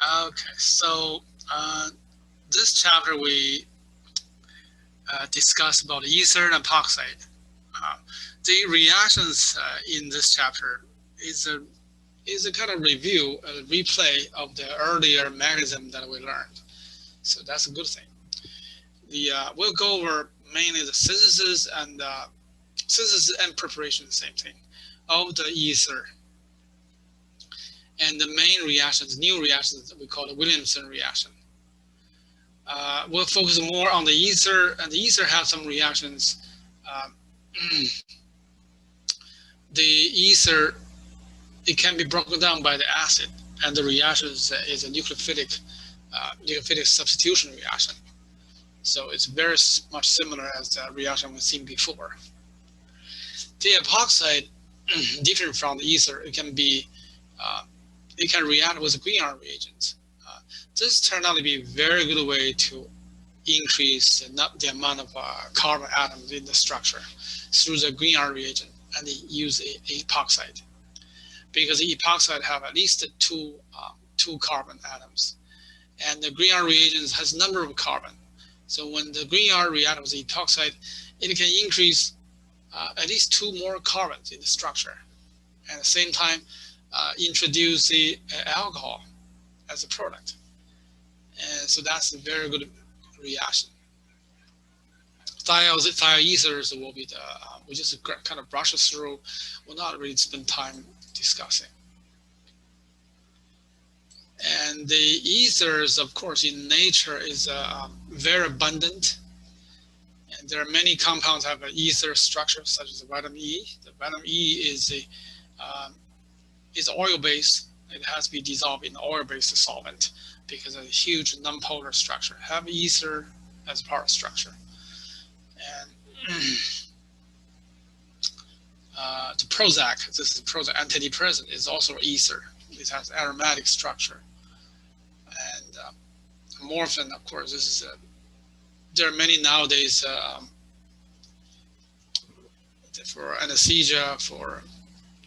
Okay, so this chapter we discuss about ether and epoxide. The reactions in this chapter is a kind of review, a replay of the earlier mechanism that we learned. So that's a good thing. We'll go over mainly the synthesis and preparation, the same thing, of the ether. And the main reactions, new reactions that we call the Williamson reaction. We'll focus more on the ether, and the ether has some reactions. The ether, it can be broken down by the acid, and the reaction is a nucleophilic substitution reaction. So it's very much similar as the reaction we've seen before. The epoxide, different from the ether, it can react with green iron reagents. This turned out to be a very good way to increase the amount of carbon atoms in the structure through the green iron reagent, and they use epoxide, because the epoxide have at least two carbon atoms, and the green iron reagent has a number of carbon. So when the green iron reacts with the epoxide, it can increase at least 2 more carbons in the structure, and at the same time introduce the alcohol as a product. And so that's a very good reaction. Thioethers will be we just kind of brush through. We'll not really spend time discussing. And the ethers, of course, in nature is very abundant. And there are many compounds that have an ether structure, such as the vitamin E. The vitamin E is oil-based. It has to be dissolved in oil-based solvent because of a huge non-polar structure. Have ether as part of structure. And the Prozac, this is Prozac antidepressant, is also ether. It has aromatic structure. And morphine, of course, this is there are many nowadays for anesthesia, for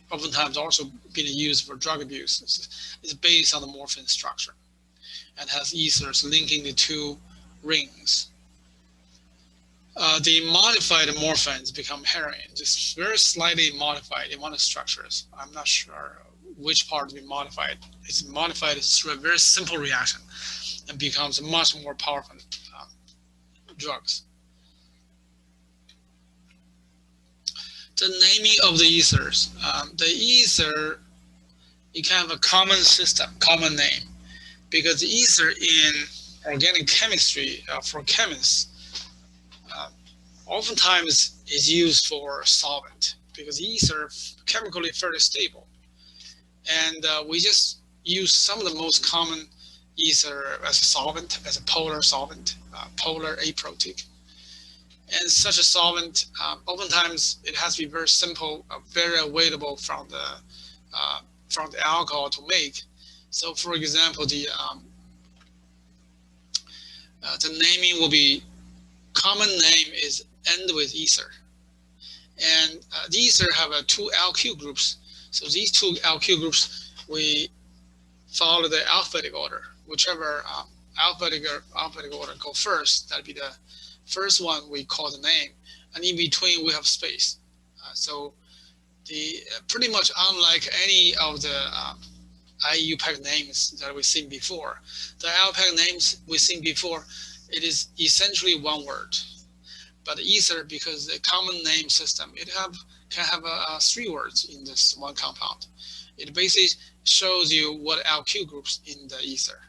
oftentimes also being used for drug abuse. It's based on the morphine structure and has ethers linking the 2 rings. The modified morphines become heroin, just very slightly modified in one of the structures. I'm not sure which part to be modified. It's modified through a very simple reaction and becomes much more powerful drugs. The naming of the ethers. The ether, it can have a common system, common name, because the ether in organic chemistry for chemists oftentimes is used for solvent, because ether chemically fairly stable. And we just use some of the most common ether as a solvent, as a polar solvent, polar aprotic. And such a solvent, oftentimes it has to be very simple, very available from the alcohol to make. So, for example, the naming will be, common name is end with ether, and the ether have 2 alkyl groups. So these 2 alkyl groups, we follow the alphabetic order. Whichever alphabetic order go first, that'd be the first one we call the name, and in between we have space. So the pretty much unlike any of the IUPAC names that we've seen before, the IUPAC names we've seen before, it is essentially one word. But the ether, because the common name system, it can have 3 words in this one compound. It basically shows you what alkyl groups in the ether.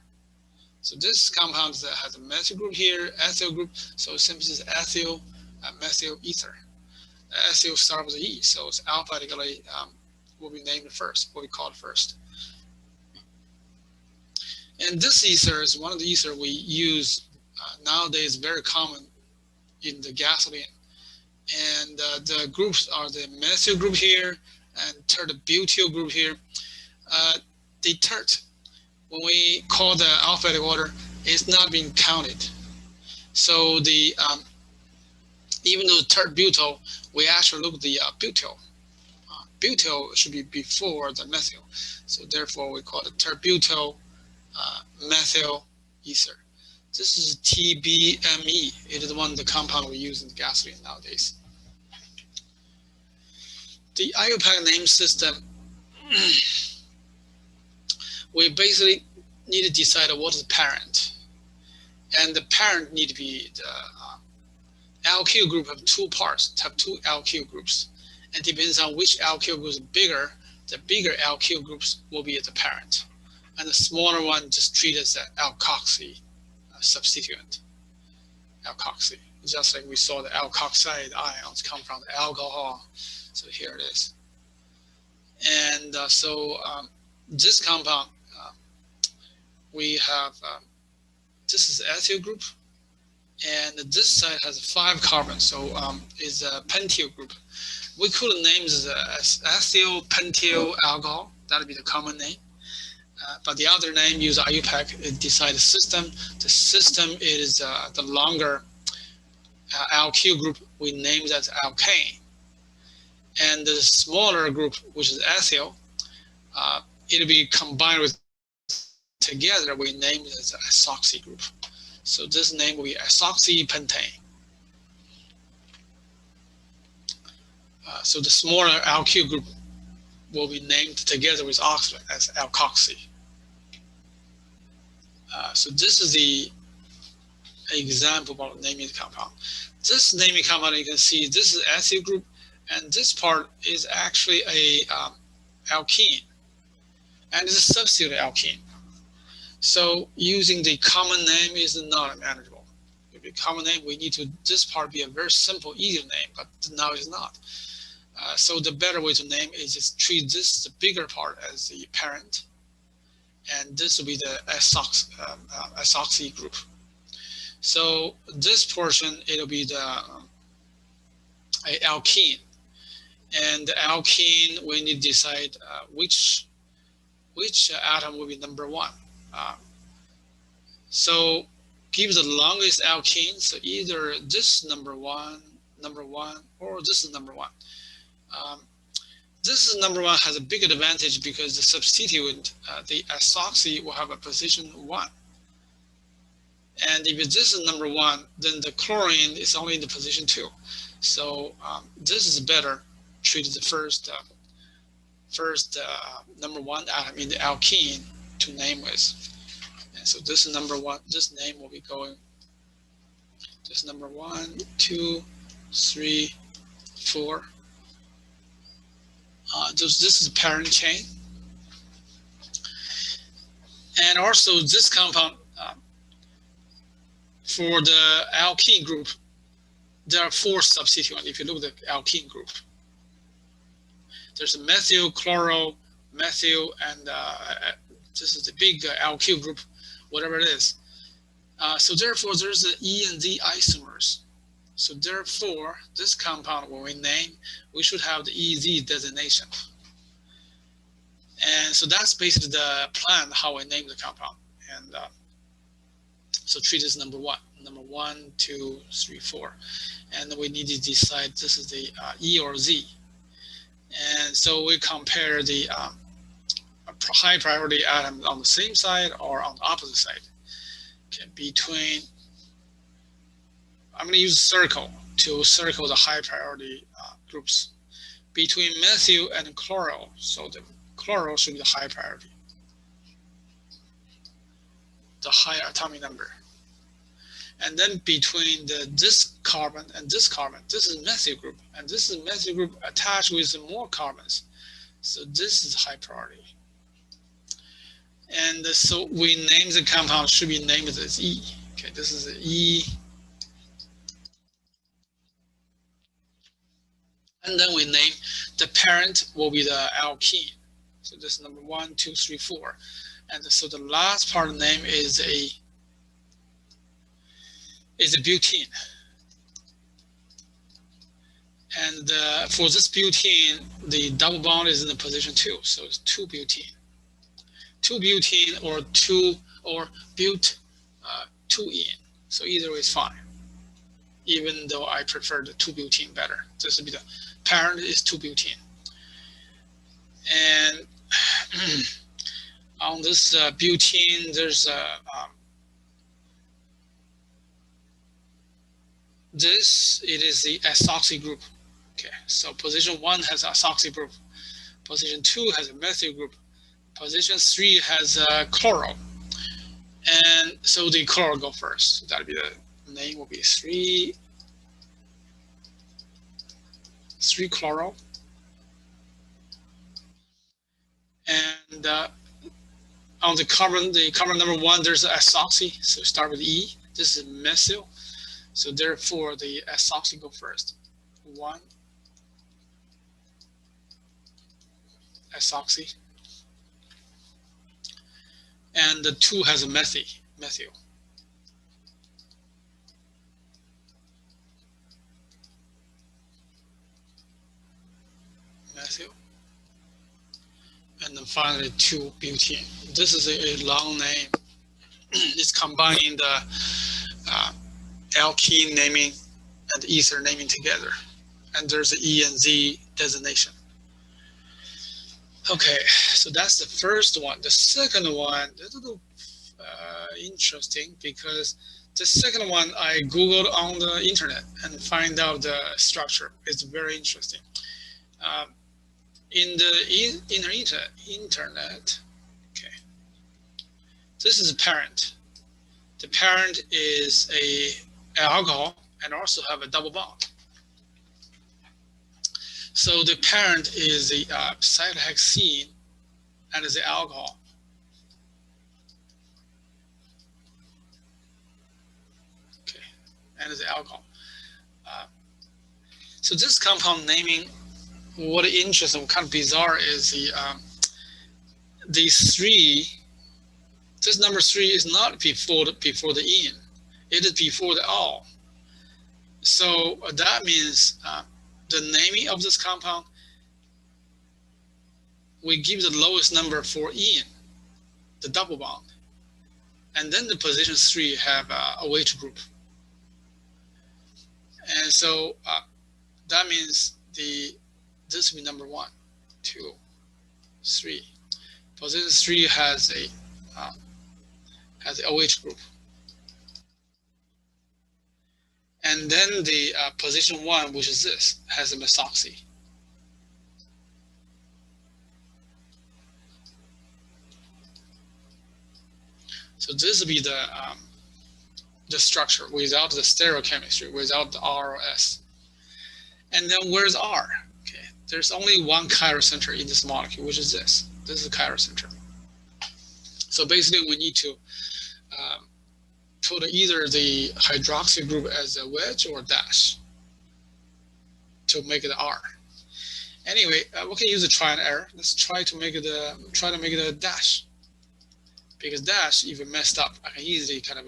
So this compound that has a methyl group here, ethyl group, so it simply says ethyl, methyl ether. Ethyl starts with E, so it's alphabetically will be named first, what we call it first. And this ether is one of the ether we use nowadays, very common in the gasoline. And the groups are the methyl group here and tert-butyl group here. The tert, when we call the alphabetic order, is not being counted. So the even though tert-butyl, we actually look at the butyl. Butyl should be before the methyl. So therefore we call it tert-butyl methyl ether. This is TBME. It is one of the compound we use in gasoline nowadays. The IUPAC name system, we basically need to decide what is the parent. And the parent need to be the alkyl group have two parts, have two alkyl groups. And depends on which alkyl group is bigger, the bigger alkyl groups will be the parent. And the smaller one just treated as an alkoxy substituent. Alkoxy, just like we saw the alkoxide ions come from the alcohol. So here it is. And this compound, we have, this is the ethyl group. And this side has 5 carbons, so is a pentyl group. We could name this as ethyl pentyl alcohol. That would be the common name. But the other name use IUPAC, it decides the system. The system is the longer alkyl group, we name that alkane. And the smaller group, which is ethyl, it'll be combined with together, we name it as asoxy group. So this name will be asoxypentane. So the smaller alkyl group will be named together with oxygen as alkoxy. So this is the example of naming the compound. This naming compound, you can see this is ethyl group, and this part is actually a alkene, and it's a substitute alkene. So using the common name is not manageable. With the common name, we need to this part be a very simple, easy name, but now it's not. So the better way to name is just treat this the bigger part as the parent, and this will be the asoxy group. So this portion, it'll be the alkene, and the alkene we need to decide which atom will be number 1. So give the longest alkene, so either this number one, or this is number 1. This is number 1 has a big advantage because the substituent, the asoxy, will have a position 1. And if this is number 1, then the chlorine is only in the position 2. So this is better treated the first number 1 atom in the alkene to name with. And so this is number 1. This name will be going. This number 1, 2, 3, 4. This is parent chain. And also this compound, for the alkene group, there are 4 substituents. If you look at the alkene group, there's a methyl, chloro, methyl, and this is the big alkyl group, whatever it is. So therefore, there's the E and Z isomers. So therefore, this compound, when we name, we should have the EZ designation. And so that's basically the plan how I name the compound. And so treat this number 1, number 1, 2, 3, 4. And then we need to decide this is the E or Z. And so we compare the high priority atom on the same side or on the opposite side. Okay, between, I'm going to use circle to circle the high priority groups. Between methyl and chloro, so the chloro should be the high priority, the higher atomic number. And then between this carbon and this carbon, this is methyl group, and this is methyl group attached with more carbons. So this is high priority. And so we name the compound should be named as E. Okay, this is the E. And then we name the parent will be the alkene. So this is number 1, 2, 3, 4. And so the last part of the name is a butene. And for this butene, the double bond is in the position 2, so it's 2-butene. 2-butene or 2-ene. So either way is fine. Even though I prefer the 2-butene better. This would be the parent is 2-butene. And On this butene, there's it is the ethoxy group. Okay, so position 1 has ethoxy group. Position 2 has a methyl group. Position 3 has a chloro. And so the chloro go first. So that'll be the name will be 3 chloro. And on the carbon number 1, there's ethoxy. So start with E. This is methyl. So therefore, the ethoxy go first. 1 ethoxy. And the 2 has a methyl. And then finally 2 butene. This is a long name. It's combining the alkene naming and ether naming together. And there's an E and Z designation. Okay, so that's the first one. The second one, a little interesting because the second one I Googled on the internet and find out the structure. It's very interesting. In the internet, okay, this is a parent. The parent is a alcohol and also have a double bond. So the parent is the cyclohexene and is the alcohol. Okay, and is the alcohol. So this compound naming, what is interesting, kind of bizarre, is the 3. This number 3 is not before the in, it is before the all. So that means the naming of this compound, we give the lowest number for in, the double bond, and then the position 3 have a OH group, and so that means this will be number 1, 2, 3. Position 3 has a OH group. And then the position 1, which is this, has a methoxy. So this will be the structure without the stereochemistry, without the R or S. And then where's R? Okay, there's only one chiral center in this molecule, which is this. This is a chiral center. So basically, we need to put either the hydroxy group as a wedge or a dash to make it R. Anyway, we can use a try and error. Let's try to make it a dash. Because dash, if it messed up, I can easily kind of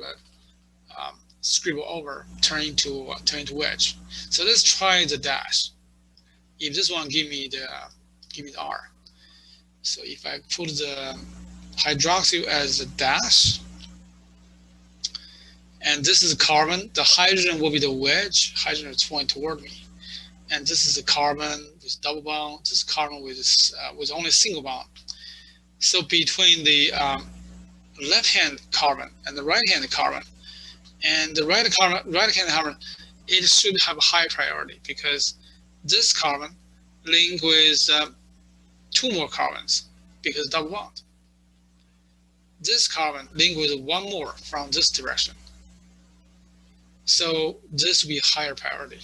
scribble over, turn into wedge. So let's try the dash. If this one give me the R. So if I put the hydroxy as a dash, and this is a carbon, the hydrogen will be the wedge. Hydrogen is pointing toward me, and this is a carbon with double bond. This is carbon with only a single bond. So between the left-hand carbon and the right-hand carbon, and the right-hand carbon, it should have a high priority because this carbon link with 2 more carbons because double bond. This carbon link with 1 more from this direction. So this will be higher priority.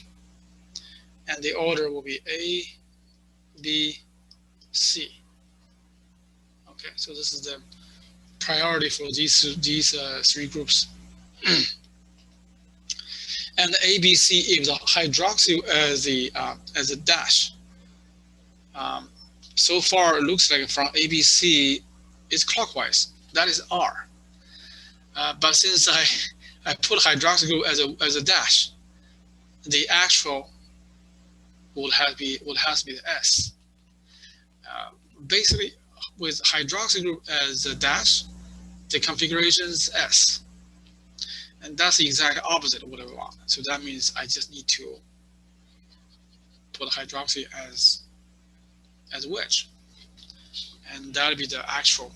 And the order will be A, B, C. Okay, so this is the priority for these 3 groups. And the ABC is the hydroxy as a dash. So far, it looks like from ABC is clockwise. That is R. But since I put hydroxy group as a dash, the actual will have to be the S. Basically, with hydroxy group as a dash, the configuration is S. And that's the exact opposite of what I want. So that means I just need to put hydroxy as a wedge. And that'll be the actual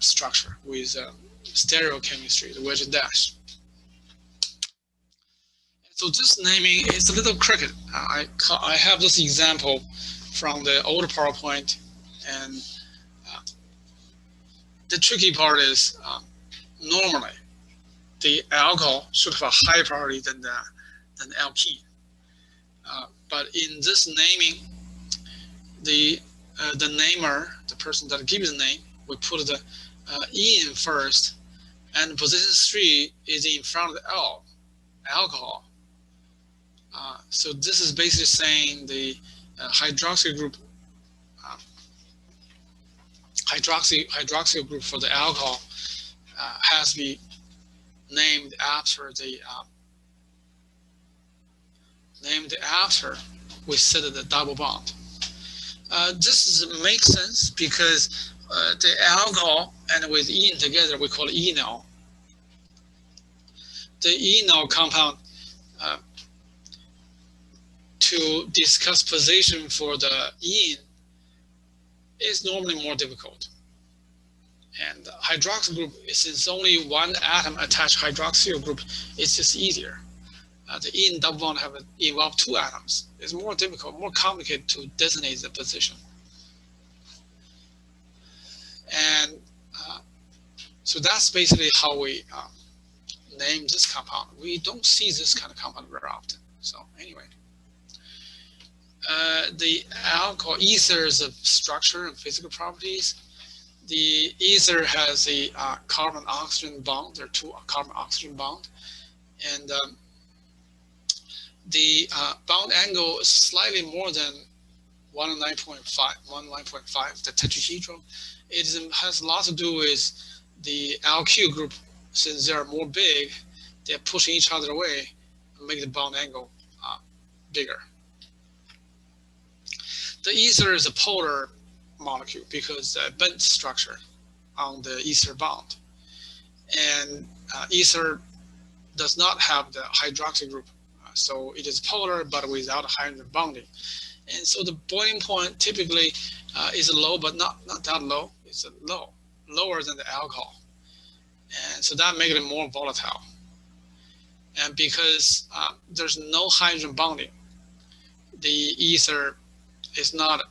structure with stereochemistry, the wedge dash. So this naming is a little crooked. I have this example from the old PowerPoint, and the tricky part is normally the alcohol should have a higher priority than the alkene. But in this naming, the namer, the person that gives the name, we put the in first, and position 3 is in front of the L, alcohol. So this is basically saying the hydroxyl group, hydroxyl group for the alcohol has to be named after we set the double bond. This makes sense because the alcohol and with ene together we call it enol. The enol compound, to discuss position for the ene is normally more difficult. And the hydroxyl group, since only one atom attached hydroxyl group, it's just easier. The ene double bond involve 2 atoms. It's more difficult, more complicated to designate the position. And so that's basically how we name this compound. We don't see this kind of compound very often. So anyway, the alcohol ethers of structure and physical properties. The ether has a carbon-oxygen bond. There are 2 carbon-oxygen bonds, and the bond angle is slightly more than 109.5, the tetrahedral. It has a lot to do with the alkyl group. Since they are more big, they're pushing each other away and make the bond angle bigger. The ether is a polar molecule because bent structure on the ether bond. And ether does not have the hydroxy group. So it is polar, but without hydrogen bonding. And so the boiling point typically is low, but not that low. It's lower than the alcohol. And so that makes it more volatile. And because there's no hydrogen bonding, the ether does not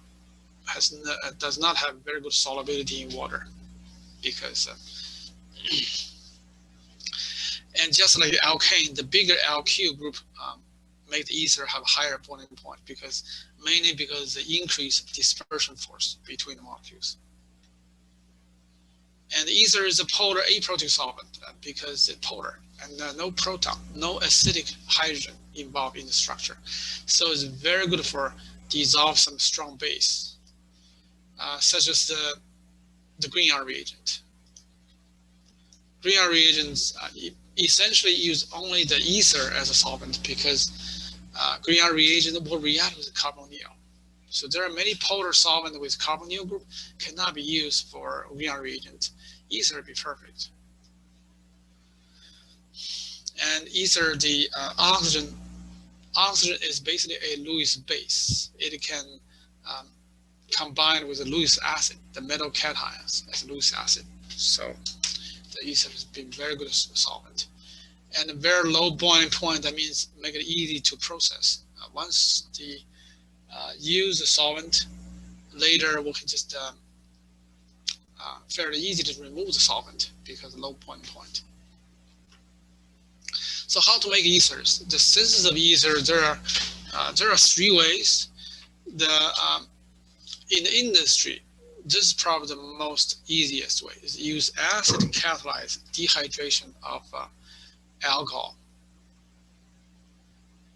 have very good solubility in water. Because and just like the alkane, the bigger alkyl group make the ether have a higher boiling point mainly because the increased dispersion force between the molecules. And the ether is a polar aprotic solvent because it's polar and no proton, no acidic hydrogen involved in the structure. So it's very good for dissolve some strong base, such as the Grignard reagent. Grignard reagents essentially use only the ether as a solvent because Grignard reagent will react with carbonyl. So there are many polar solvents with carbonyl group cannot be used for Grignard reagent. Ether would be perfect. And ether, the oxygen is basically a Lewis base. It can combine with the Lewis acid, the metal cations as Lewis acid. So the ether has been very good solvent. And a very low boiling point, that means make it easy to process. Once the use the solvent, later we can just fairly easy to remove the solvent because low boiling point. So how to make ethers? The synthesis of ether, there are 3 ways. In the industry, this is probably the most easiest way, is use acid catalyzed dehydration of alcohol.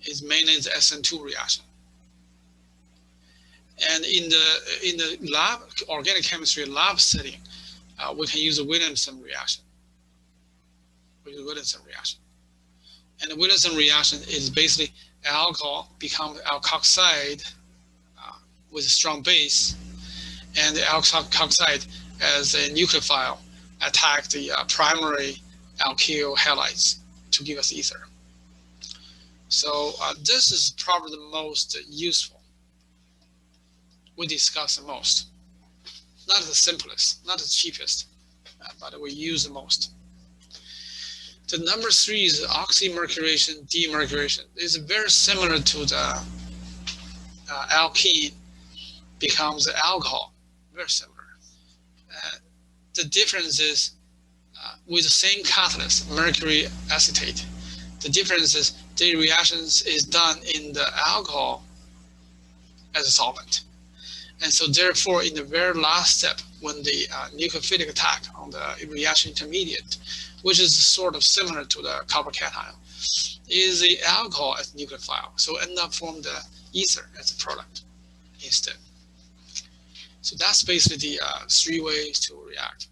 It's mainly the SN2 reaction. And in the lab, organic chemistry lab setting, we can use a Williamson reaction. And the Williamson reaction is basically alcohol becomes alkoxide with a strong base, and the alkoxide as a nucleophile attack the primary alkyl halides to give us ether. So this is probably the most useful. We discuss the most. Not the simplest, not the cheapest, but we use the most. The number 3 is oxymercuration-demercuration. It's very similar to the alkene becomes alcohol, very similar. The difference is with the same catalyst, mercury acetate. The difference is the reactions is done in the alcohol as a solvent. And so therefore, in the very last step, when the nucleophilic attack on the reaction intermediate, which is sort of similar to the copper cation, is the alcohol as nucleophile. So end up from the ether as a product instead. So that's basically the 3 ways to react.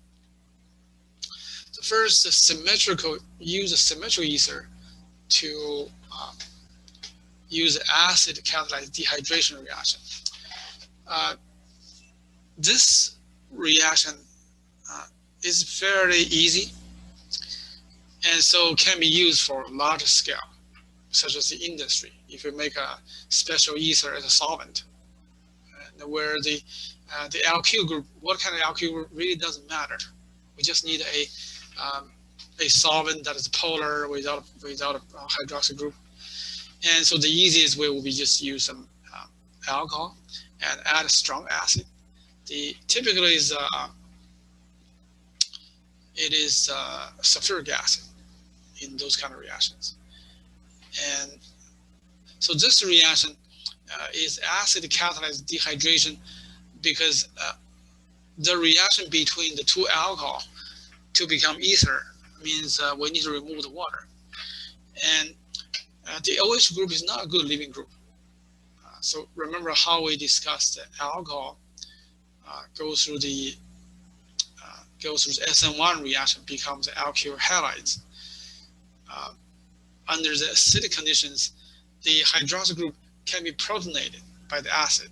The first, use a symmetrical ether to use acid catalyzed dehydration reaction. This reaction is fairly easy, and so can be used for large scale, such as the industry. If you make a special ether as a solvent, where the alkyl group, what kind of alkyl group really doesn't matter. We just need a solvent that is polar without a hydroxy group. And so the easiest way will be just use some alcohol and add a strong acid. Typically it is sulfuric acid in those kind of reactions. And so this reaction is acid catalyzed dehydration because the reaction between the 2 alcohol to become ether means we need to remove the water. And the OH group is not a good leaving group. So remember how we discussed the alcohol goes through the SN1 reaction, becomes alkyl halides. Under the acidic conditions, the hydroxy group can be protonated by the acid,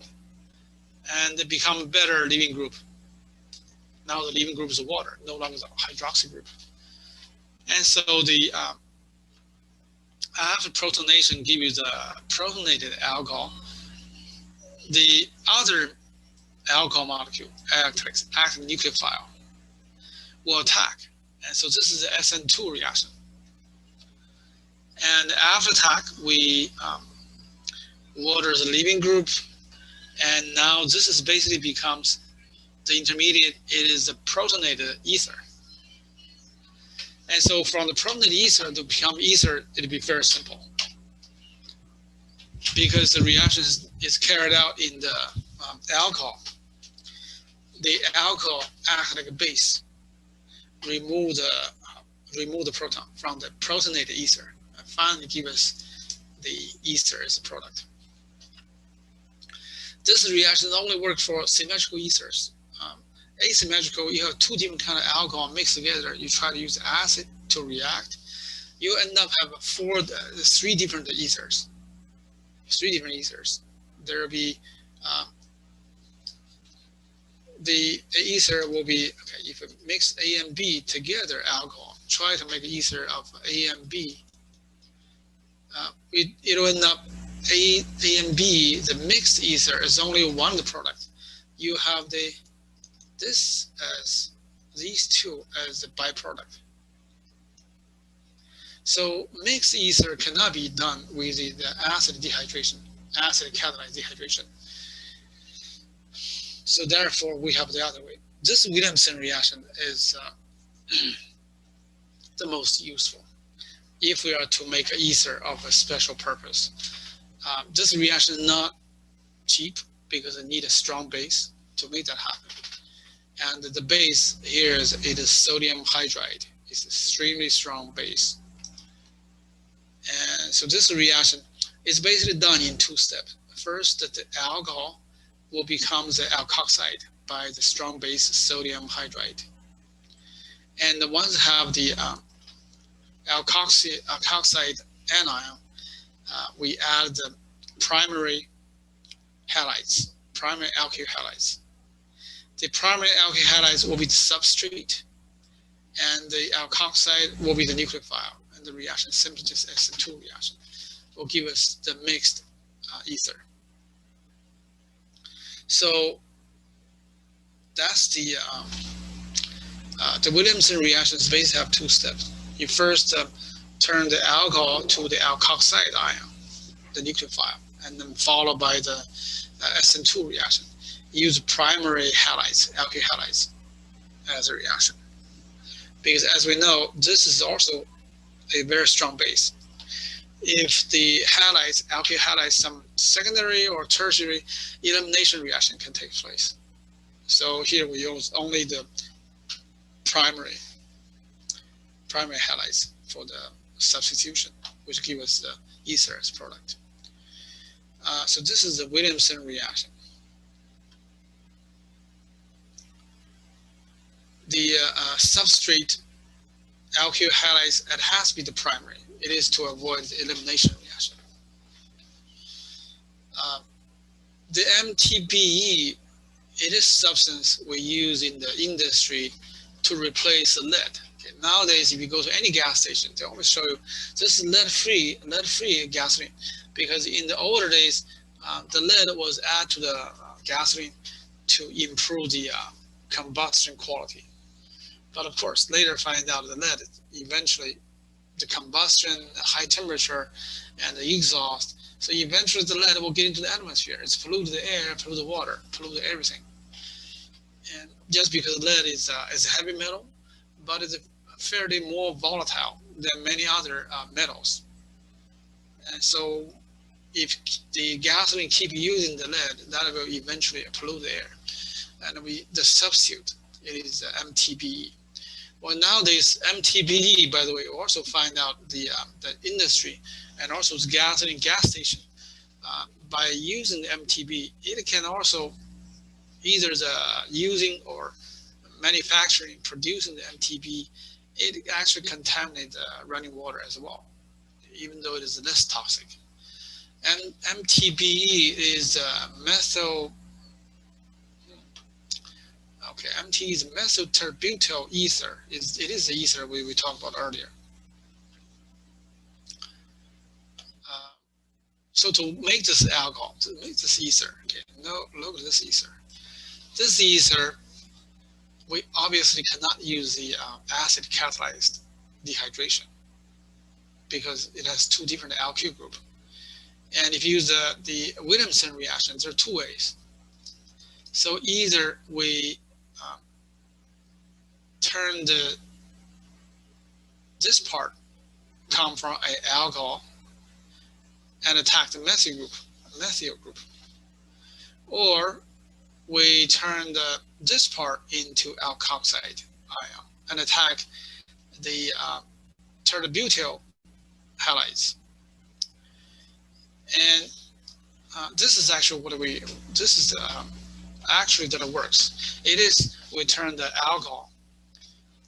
and they become a better leaving group. Now the leaving group is water, no longer the hydroxy group. And so the after protonation give you the protonated alcohol, the other alcohol molecule, active nucleophile, will attack. And so this is the SN2 reaction. And after attack, we water is a leaving group, and now this is basically becomes the intermediate. It is the protonated ether. And so from the protonated ether to become ether, it'll be very simple, because the reaction is carried out in the alcohol. The alcohol acts like a base, remove the proton from the protonated ether, and finally give us the ether as a product. This reaction only works for symmetrical ethers. Asymmetrical, you have 2 different kind of alcohol mixed together. You try to use acid to react, you end up having 3 different ethers. 3 different ethers. There will be the ether will be, okay, if you mix A and B together, alcohol, try to make an ether of A and B, it'll end up A and B, the mixed ether is only one of the product. You have this as these 2 as the byproduct. So mixed ether cannot be done with the acid dehydration, acid catalyzed dehydration. So therefore, we have the other way. This Williamson reaction is the most useful if we are to make an ether of a special purpose. This reaction is not cheap because it needs a strong base to make that happen. And the base here is sodium hydride. It's an extremely strong base. And so this reaction is basically done in 2 steps. First, the alcohol will become the alkoxide by the strong base sodium hydride. And once have the alkoxide anion, we add the primary halides, primary alkyl halides. The primary alkyl halides will be the substrate, and the alkoxide will be the nucleophile. And the reaction, simply just SN2 reaction, will give us the mixed ether. So that's the The Williamson reactions basically have two steps. You first turn the alcohol to the alkoxide ion, the nucleophile, and then followed by the SN2 reaction. Use primary halides, alkyl halides, as a reaction. Because as we know, this is also a very strong base. If the halides, alkyl halides, some secondary or tertiary elimination reaction can take place. So here we use only the primary halides for the substitution, which give us the ether as product. So this is the Williamson reaction. The substrate alkyl halides, it has to be the primary. It is to avoid the elimination reaction. The MTBE, it is substance we use in the industry to replace lead. Okay, nowadays, if you go to any gas station, they always show you this is lead-free gasoline, because in the older days, the lead was added to the gasoline to improve the combustion quality. But of course, later find out the lead, eventually the combustion, the high temperature, and the exhaust. So eventually the lead will get into the atmosphere. It's polluted the air, polluted the water, polluted everything. And just because lead is a heavy metal, but it's fairly more volatile than many other metals. And so if the gasoline keep using the lead, that will eventually pollute the air. And the substitute, it is MTBE. Well, nowadays, MTBE, by the way, also find out the industry and also the gasoline gas station, by using the MTBE, it can also either the using or manufacturing, producing the MTBE, it actually contaminates running water as well, even though it is less toxic. And MTBE is methyl. Okay, MT is methylterbutyl ether. It is the ether we talked about earlier. So to make this alcohol, to make this ether, okay, look at this ether. This ether, we obviously cannot use the acid catalyzed dehydration because it has two different alkyl groups. And if you use the Williamson reaction, there are two ways. So either we turn this part come from an alcohol and attack the methyl group, or we turn this part into alkoxide ion and attack the terbutyl halides. And this is actually actually that it works. It is we turn the alcohol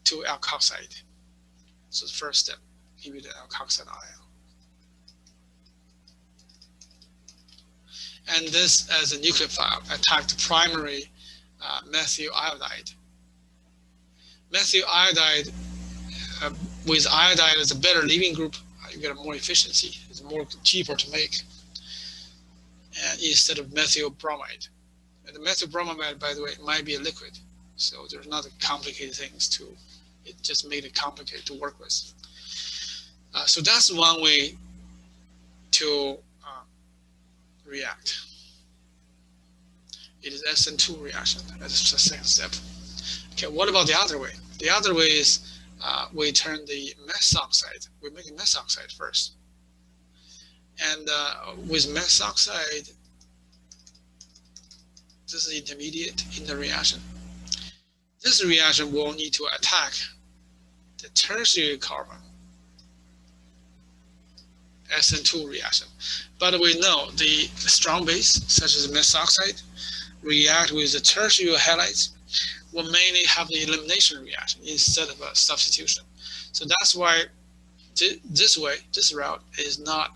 to alkoxide. So the first step, give you the alkoxide ion. And this as a nucleophile attack the primary methyl iodide. Methyl iodide with iodide as a better leaving group, you get a more efficiency. It's more cheaper to make instead of methyl bromide. And the methyl bromide, by the way, might be a liquid, so there's not complicated things to it. Just made it complicated to work with. So that's one way to react. It is SN2 reaction. That's the second step. Okay, what about the other way? The other way is we turn the methoxide. We make a methoxide first. And with methoxide, this is intermediate in the reaction. This reaction will need to attack the tertiary carbon, SN2 reaction. But we know the strong base, such as methoxide, react with the tertiary halides, will mainly have the elimination reaction instead of a substitution. So that's why this route is not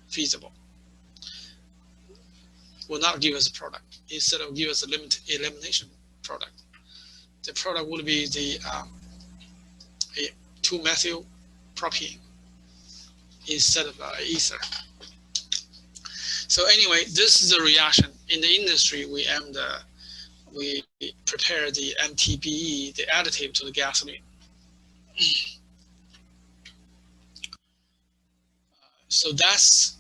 feasible. Will not give us a product. Instead of give us a elimination product. The product would be the 2-methyl propene instead of ether. So anyway, this is the reaction. In the industry, we aim we prepare the MTBE, the additive to the gasoline. So that's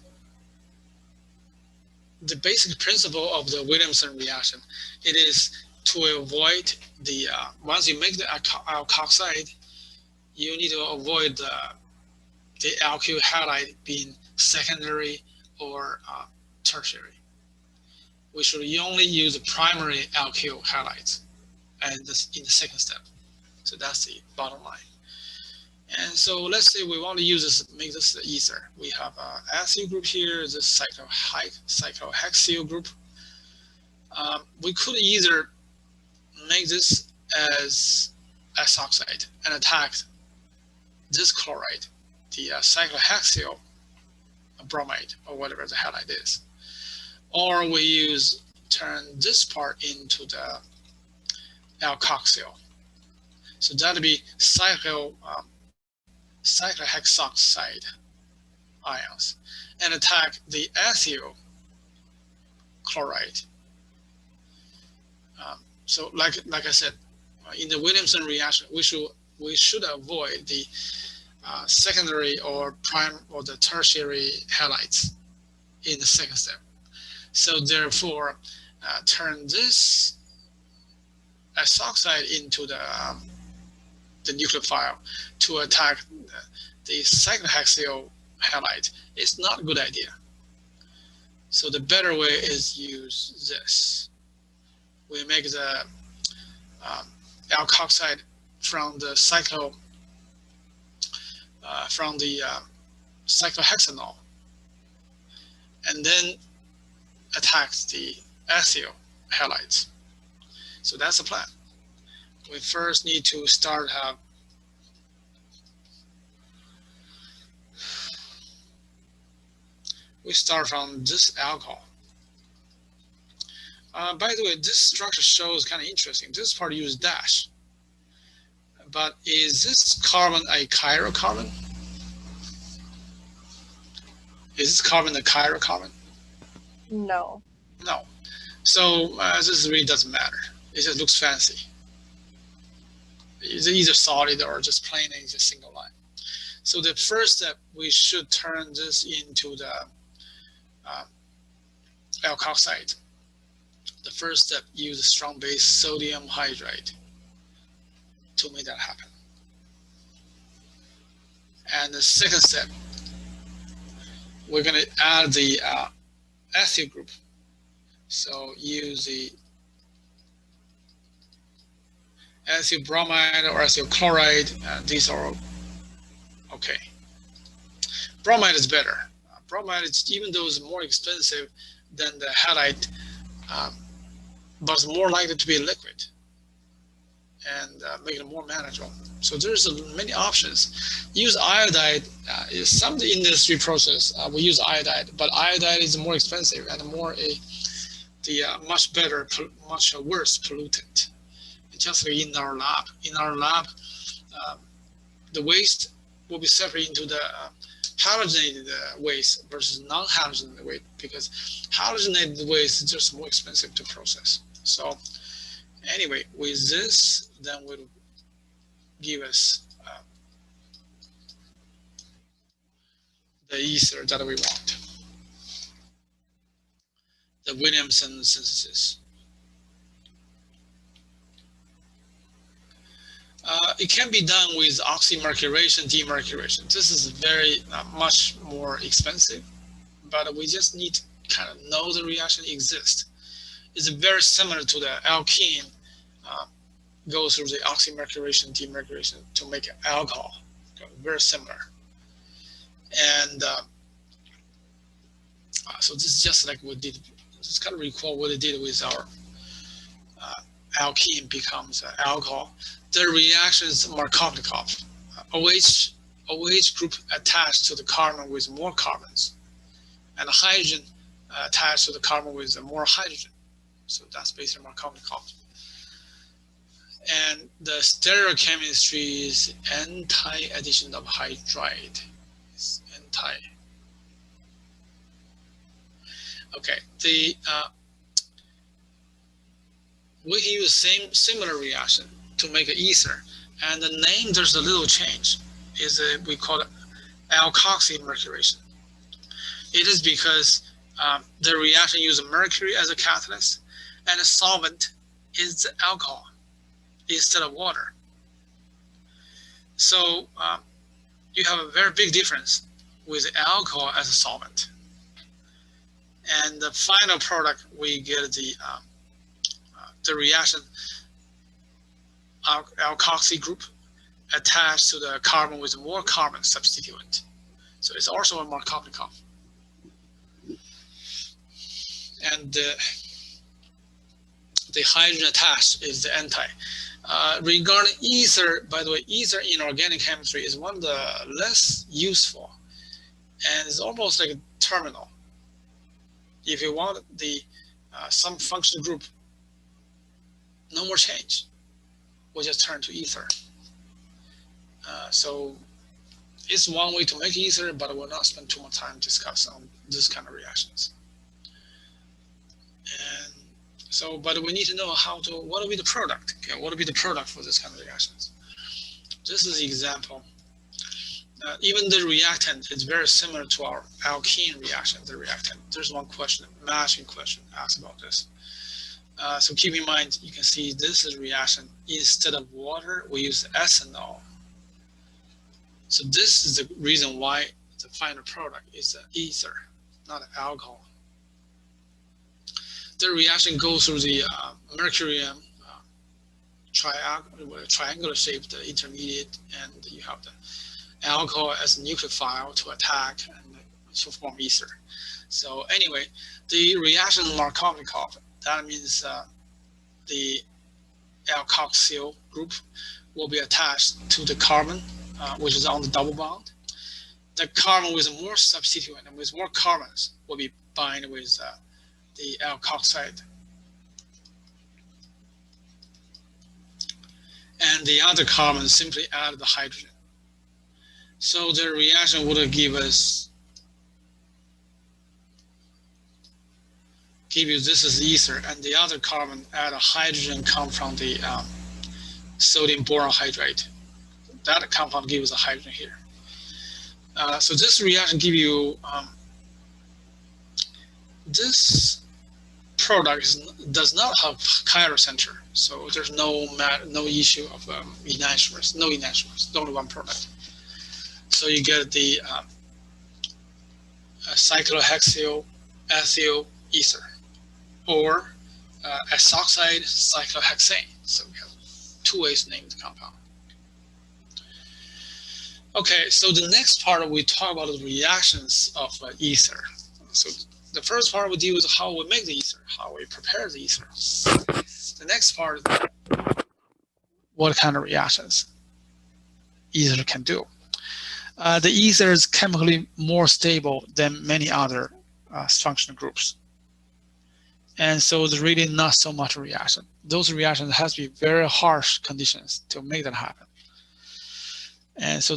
the basic principle of the Williamson reaction. It is to avoid the, once you make the alkoxide, you need to avoid the alkyl halide being secondary or tertiary. We should only use primary alkyl halides and this in the second step. So that's the bottom line. And so let's say we want to use this, make this the ether. We have an acyl group here, this cyclohexyl group. We could either make this as S oxide and attack this chloride, the cyclohexyl bromide or whatever the halide is. Or we turn this part into the alkoxyl. So that'd be cyclohexoxide ions and attack the acyl chloride. So like I said, in the Williamson reaction, we should avoid the secondary or the tertiary halides in the second step. So therefore, turn this S oxide into the nucleophile to attack the cyclohexyl halide. It's not a good idea. So the better way is use this. We make the alkoxide from the cyclohexanol, and then attacks the acyl halides. So that's the plan. We first need to start we start from this alcohol. By the way, this structure shows kind of interesting. This part uses dash. But is this carbon a chiral carbon? Is this carbon a chiral carbon? No. No. So this really doesn't matter. It just looks fancy. It's either solid or just plain and just single line. So the first step, we should turn this into the alkoxide. The first step, use strong base sodium hydride to make that happen. And the second step, we're going to add the acyl group. So use the acyl bromide or acyl chloride. These are okay. Bromide is better. Bromide, even though it's more expensive than the halide, but it's more likely to be liquid and make it more manageable. So there's many options. Use iodide. Some of the industry process we use iodide, but iodide is more expensive and much better, much worse pollutant. Just like in our lab. In our lab, the waste will be separated into the halogenated waste versus non-halogenated waste, because halogenated waste is just more expensive to process. So anyway, with this, then will give us the ether that we want, the Williamson synthesis. It can be done with oxymercuration-demercuration. This is very much more expensive, but we just need to kind of know the reaction exists. It's very similar to the alkene goes through the oxymercuration-demercuration to make alcohol. Very similar. And so this is just like we did. Just kind of recall what they did with our alkene becomes alcohol. The reaction is Markovnikov. OH group attached to the carbon with more carbons, and hydrogen attached to the carbon with more hydrogen. So that's basically Markovnikov. And the stereochemistry is anti-addition of hydride. It's anti. Okay, we can use similar reaction to make an ether, and the name there's a little change. We call it alkoxymercuration. It is because the reaction uses mercury as a catalyst, and the solvent is the alcohol instead of water. So you have a very big difference with alcohol as a solvent. And the final product, we get the reaction alkoxy group attached to the carbon with more carbon substituent. So it's also a Markovnikov. And the hydrogen attached is the anti. Regarding ether, by the way, ether in organic chemistry is one of the less useful, and it's almost like a terminal. If you want some functional group, no more change, we'll just turn to ether. So it's one way to make ether, but we'll not spend too much time discussing on this kind of reactions. And so, but we need to know what will be the product? Okay, what will be the product for this kind of reactions? This is the example. Even the reactant is very similar to our alkene reaction, the reactant. There's one question, matching question asked about this. So keep in mind, you can see this is reaction. Instead of water, we use ethanol. So this is the reason why the final product is ether, not alcohol. The reaction goes through the mercurium triangular shaped intermediate, and you have the alcohol as a nucleophile to attack and to form ether. So anyway, the reaction Markovnikov, that means the alkoxyl group will be attached to the carbon, which is on the double bond. The carbon with more substituent and with more carbons will be bind with the alkoxide. And the other carbon simply add the hydrogen. So the reaction would give you this is ether, and the other carbon add a hydrogen come from the sodium boron hydrate. That compound gives a hydrogen here. So this reaction give you this product does not have chiral center, so there's no issue of enantiomers, no enantiomers, only one product. So you get the cyclohexyl ethyl ether, or ethoxide cyclohexane. So we have two ways to name the compound. Okay, so the next part we talk about the reactions of ether. So the first part we deal with how we make the ether, how we prepare the ether. The next part is what kind of reactions ether can do. The ether is chemically more stable than many other functional groups. And so there's really not so much reaction. Those reactions has to be very harsh conditions to make that happen. And so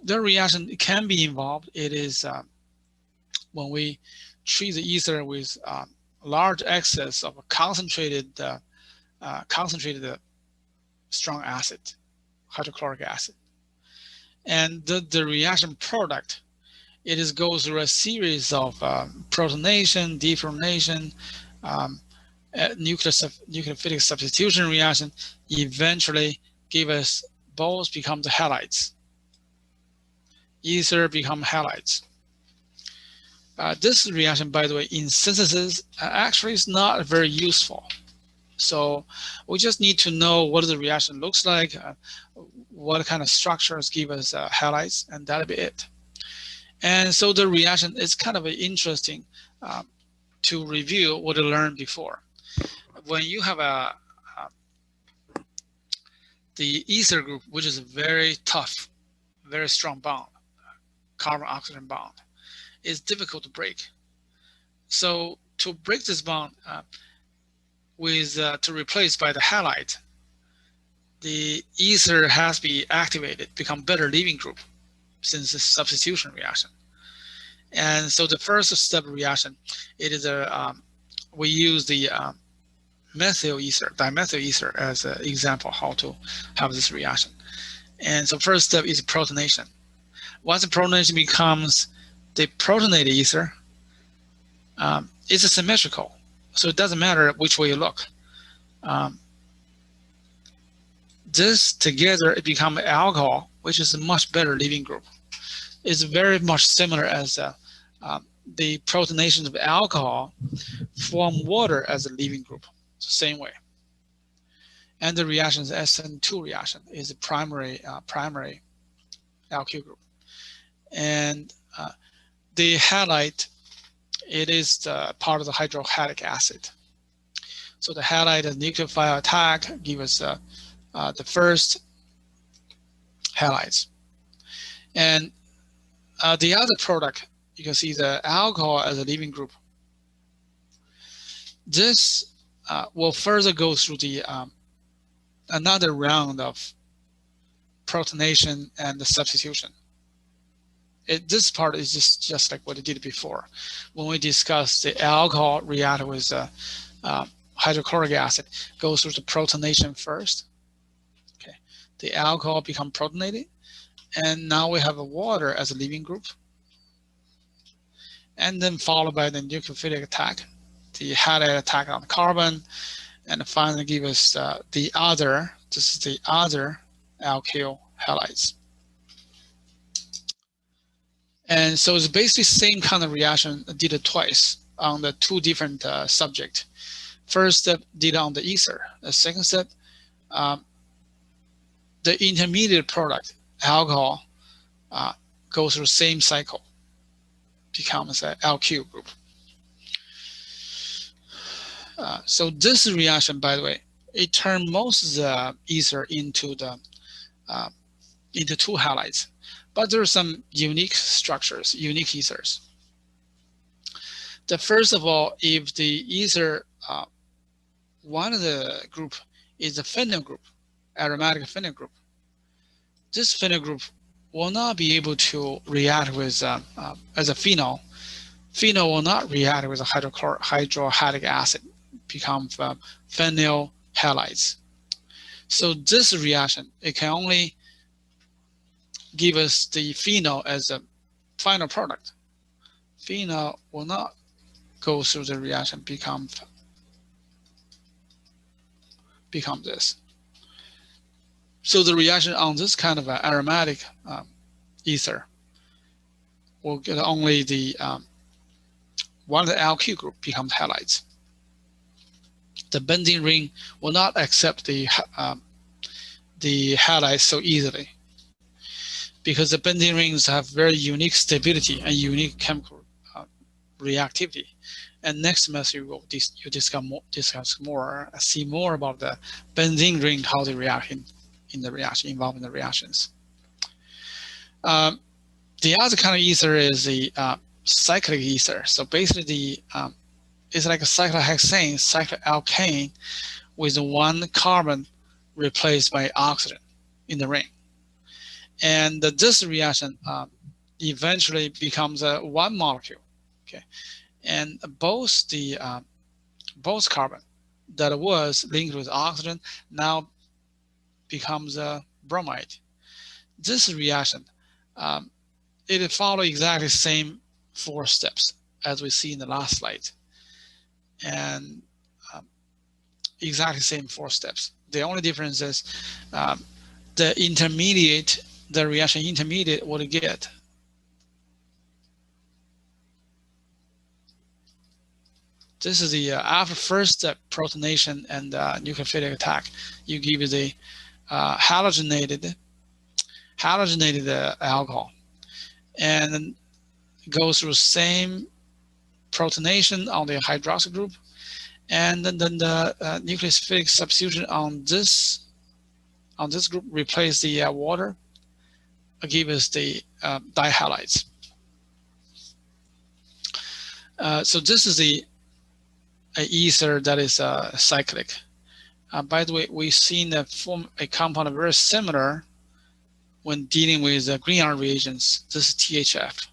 the reaction can be involved. It is when we treat the ether with large excess of a concentrated strong acid, hydrochloric acid. And the reaction product, it goes through a series of protonation, deprotonation, nucleophilic substitution reaction, eventually give us both become the halides. Ether become halides. This reaction, by the way, in synthesis actually is not very useful. So we just need to know what the reaction looks like, what kind of structures give us halides, and that'll be it. And so the reaction is kind of interesting to review what we learned before. When you have the ether group, which is a very tough, very strong bond, carbon-oxygen bond, is difficult to break. So to break this bond to replace by the halide, the ether has to be activated, become better leaving group, since it's a substitution reaction. And so the first step reaction, it is we use the methyl ether, dimethyl ether as an example how to have this reaction. And so first step is protonation. Once the protonation becomes the protonated ether, it's asymmetrical. So it doesn't matter which way you look. This together, it becomes alcohol, which is a much better leaving group. It's very much similar as the protonation of alcohol form water as a leaving group, same way. And the reaction is SN2 reaction, is a primary alkyl group. And the halide, it is part of the hydrohalide acid. So the halide is nucleophile attack gives us the first halides. And the other product, you can see the alcohol as a leaving group. This will further go through the another round of protonation and the substitution. This part is just like what it did before. When we discussed the alcohol react with hydrochloric acid, goes through the protonation first. Okay, the alcohol become protonated, and now we have a water as a leaving group, and then followed by the nucleophilic attack, the halide attack on the carbon, and finally give us the other. This is the other alkyl halides. And so it's basically same kind of reaction, did it twice on the two different subject. First step did on the ether. The second step, the intermediate product, alcohol, goes through the same cycle, becomes an alkyl group. So this reaction, by the way, it turned most of the ether into two halides. But there are some unique structures, unique ethers. The first of all, if the ether, one of the group is a phenyl group, aromatic phenyl group, this phenyl group will not be able to react with, as a phenol. Phenol will not react with a hydrohalide acid, become phenyl halides. So this reaction, it can only give us the phenol as a final product. Phenol will not go through the reaction, become this. So the reaction on this kind of aromatic ether will get only the one of the alkyl group becomes halides. The benzene ring will not accept the halides so easily, because the benzene rings have very unique stability and unique chemical reactivity. And next semester you will discuss more, see more about the benzene ring, how they react in the reaction, involving the reactions. The other kind of ether is the cyclic ether. So basically, it's like a cyclohexane, cycloalkane, with one carbon replaced by oxygen in the ring. And this reaction eventually becomes one molecule. Okay, and both carbon that was linked with oxygen now becomes a bromide. This reaction, it follows exactly the same 4 steps as we see in the last slide, and exactly same 4 steps. The only difference is the intermediate. The reaction intermediate will get this is the after first step protonation and nucleophilic attack. You give the halogenated alcohol, and then goes through same protonation on the hydroxyl group, and then the nucleophilic substitution on this group replace the water. Give us the dihalides. So this is the ether that is cyclic. By the way, we've seen that form a compound very similar when dealing with green iron reagents. This is THF.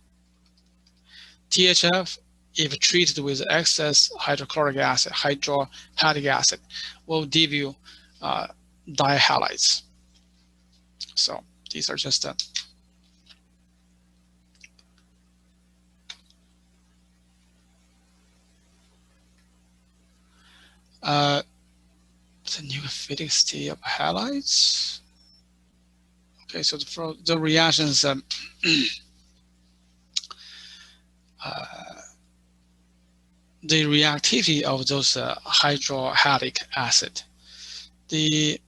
THF if treated with excess hydrochloric acid, hydrohalide acid, will give you dihalides. So these are just the nucleophilic state of halides. Okay, so the reactions the reactivity of those hydrohalide acid. We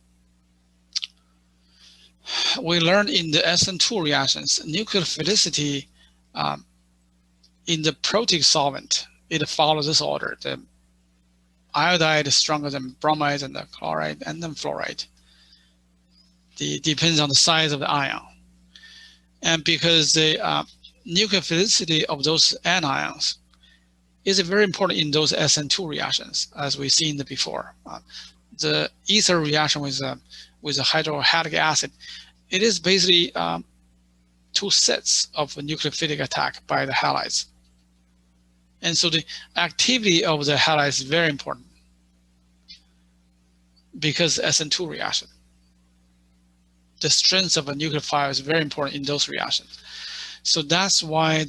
learned in the SN2 reactions, nucleophilicity in the protic solvent, it follows this order. The iodide is stronger than bromide and the chloride and then fluoride. It depends on the size of the ion. And because the nucleophilicity of those anions is very important in those SN2 reactions, as we've seen before. The ether reaction with a hydrohalide acid, it is basically 2 sets of nucleophilic attack by the halides. And so the activity of the halides is very important because SN2 reaction. The strength of a nucleophile is very important in those reactions. So that's why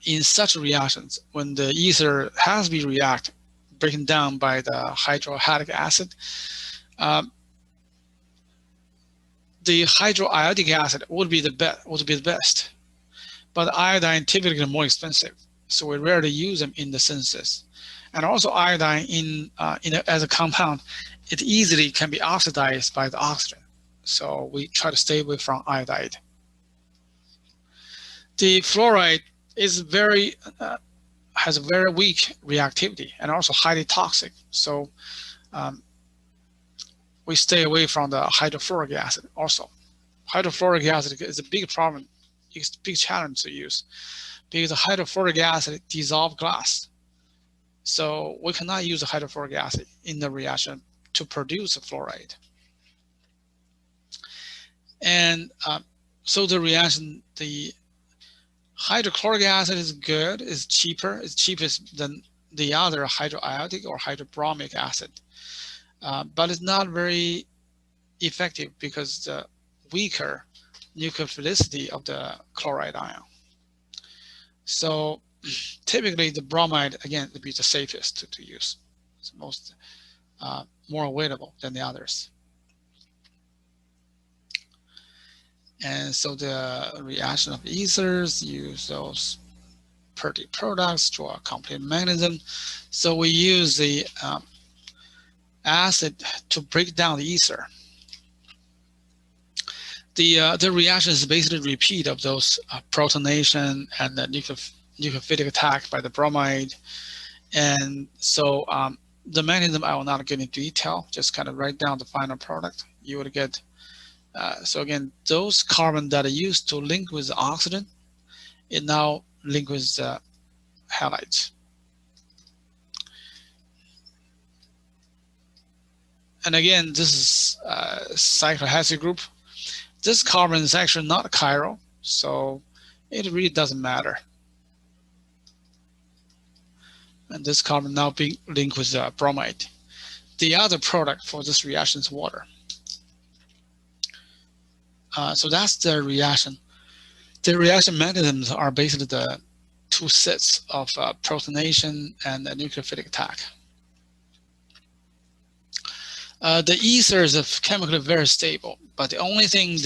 in such reactions, when the ether has been broken down by the hydrohalide acid, the hydroiodic acid would be the best. But iodine typically is more expensive, so we rarely use them in the synthesis. And also iodine as a compound, it easily can be oxidized by the oxygen. So we try to stay away from iodide. The fluoride is has a very weak reactivity and also highly toxic. So we stay away from the hydrofluoric acid also. Hydrofluoric acid is a big problem. It's a big challenge to use because the hydrofluoric acid dissolves glass. So we cannot use the hydrofluoric acid in the reaction to produce a fluoride. And so the reaction, the hydrochloric acid is good, it's cheaper, it's cheapest than the other hydroiodic or hydrobromic acid. But it's not very effective because the weaker nucleophilicity of the chloride ion. So typically the bromide, again, would be the safest to use. It's most more available than the others. And so the reaction of ethers use those pretty products to a complete mechanism. So we use the acid to break down the ether. The reaction is basically a repeat of those protonation and the nucleophilic attack by the bromide. And so the mechanism I will not get into detail, just kind of write down the final product. You would get, so again, those carbon that are used to link with the oxygen, it now link with the halides. And again, this is cyclohexyl group. This carbon is actually not chiral, so it really doesn't matter. And this carbon now being linked with bromide. The other product for this reaction is water. So that's the reaction. The reaction mechanisms are basically the 2 sets of protonation and the nucleophilic attack. The ethers are chemically very stable, but the only thing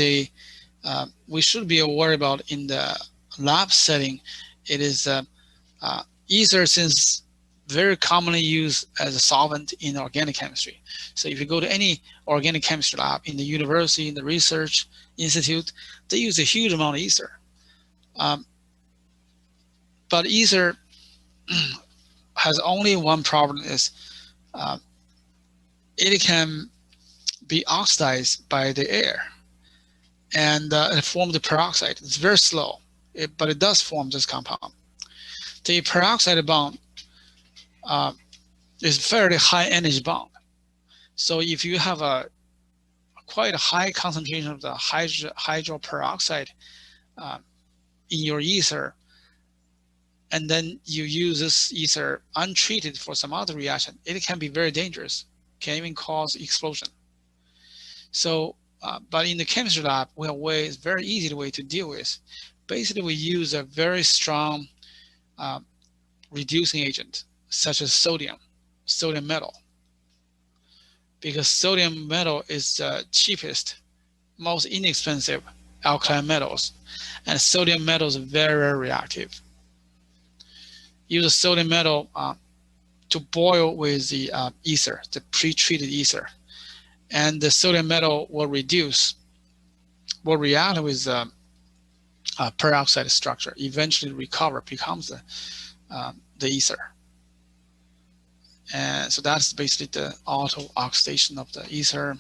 we should be aware about in the lab setting, it is ether since very commonly used as a solvent in organic chemistry. So if you go to any organic chemistry lab in the university, in the research institute, they use a huge amount of ether. But ether has only one problem is it can be oxidized by the air and form the peroxide. It's very slow, but it does form this compound. The peroxide bond is fairly high energy bond. So if you have quite a high concentration of the hydroperoxide in your ether, and then you use this ether untreated for some other reaction, it can be very dangerous, can even cause explosion. So, but in the chemistry lab, we have ways, very easy way to deal with. Basically, we use a very strong reducing agent, such as sodium metal, because sodium metal is the cheapest, most inexpensive alkaline metals, and sodium metal is very, very reactive. Use a sodium metal to boil with the ether, the pre-treated ether, and the sodium metal will react with peroxide structure, eventually recover, becomes the ether. And so that's basically the auto oxidation of the ether.